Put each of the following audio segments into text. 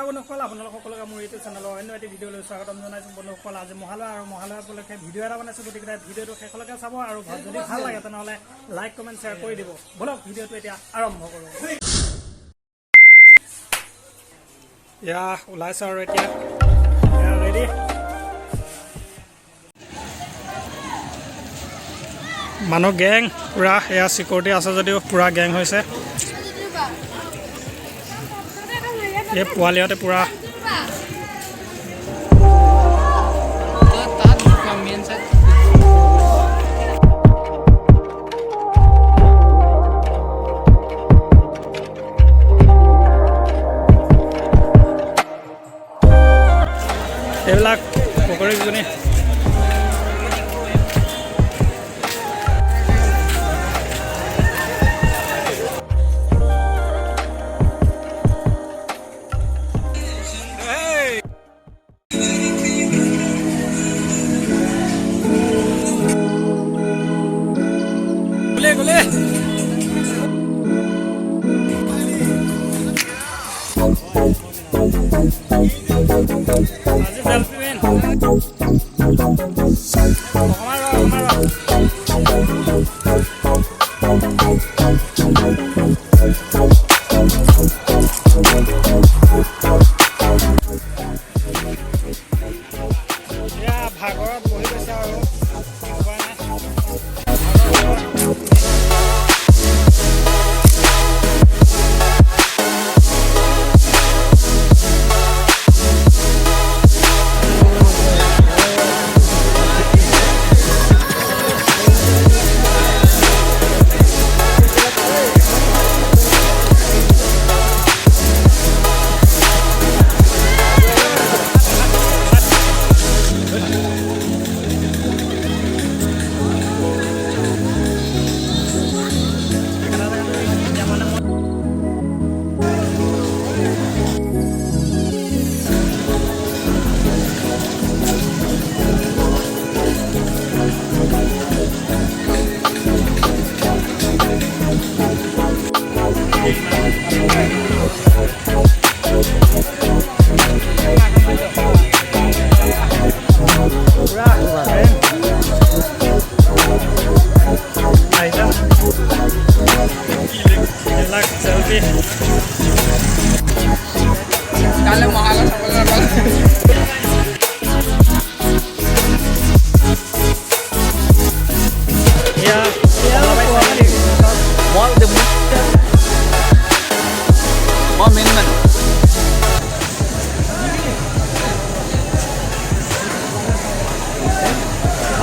নমস্কাৰ বন্ধুসকল, আপোনালোক সকলোকে মোৰ ইউটিউব চেনেলৰ অন্য এটি ভিডিঅ'লৈ স্বাগতম জনাইছোঁ। বন্ধুসকল, আজি মহালয়া আৰু মহালয়া উপলক্ষে ভিডিঅ' এটা বনাইছোঁ। গতিকে ভিডিঅ'টো শেষলৈকে চাব আৰু যদি ভাল লাগে তেনেহ'লে লাইক কমেণ্ট শ্বেয়াৰ কৰি দিব। বলক ভিডিঅ'টো এতিয়া আৰম্ভ কৰোঁ। এয়া ওলাইছে আৰু এতিয়া ৰেডি। মানুহ গেং পূৰা, এয়া চিকিউৰিটি আছে যদিও পূৰা গেং হৈছে। এই পোৱালিহঁতে পূৰা এইবিলাক পকৰি ঘুগুনি গলে ভাগৰত বহি গৈছে আৰু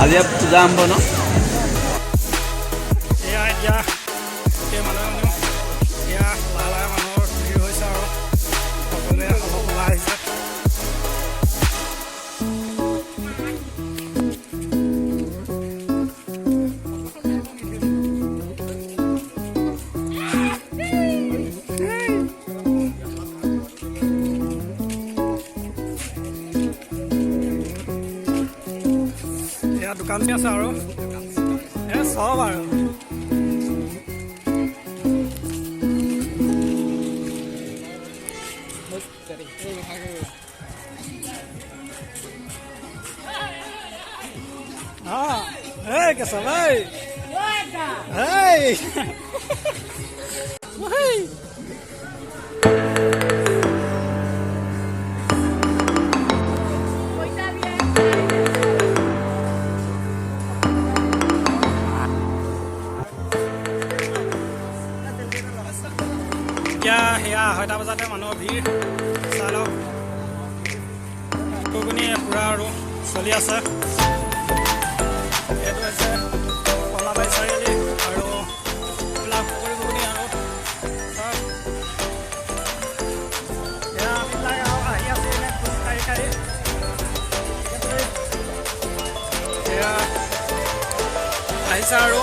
আজি পূজা আৰম্ভ ন? এয়া এতিয়া গোটেই মানুহৰ ভিৰ হৈছে আৰু সকলোৱে অলপ ওলাই আহিছে। দোকান আছে আৰু চব আৰু কেঁচা ভাই এতিয়া সেয়া 2টা বজাতে মানুহৰ ভিৰ চাই লওক। ঘুগুনি পূৰা আৰু চলি আছে। এইটো হৈছে কলাবাৰী চাৰিআলি আৰু এইবিলাক পকৰি ঘুগুনি আৰু এয়া এইবিলাক আৰু আহি আছে এনে খোজকাঢ়ি কাঢ়ি। এয়া আহিছে আৰু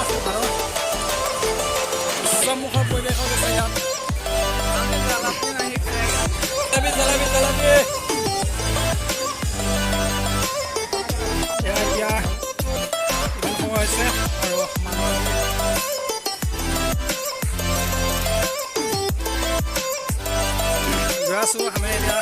উচ্চমুখৰ পৰিৱেশ হৈ গৈছে ইয়াত। এতিয়া ইমান সময় হৈছে আৰু মানুহ আছোঁ আমি এতিয়া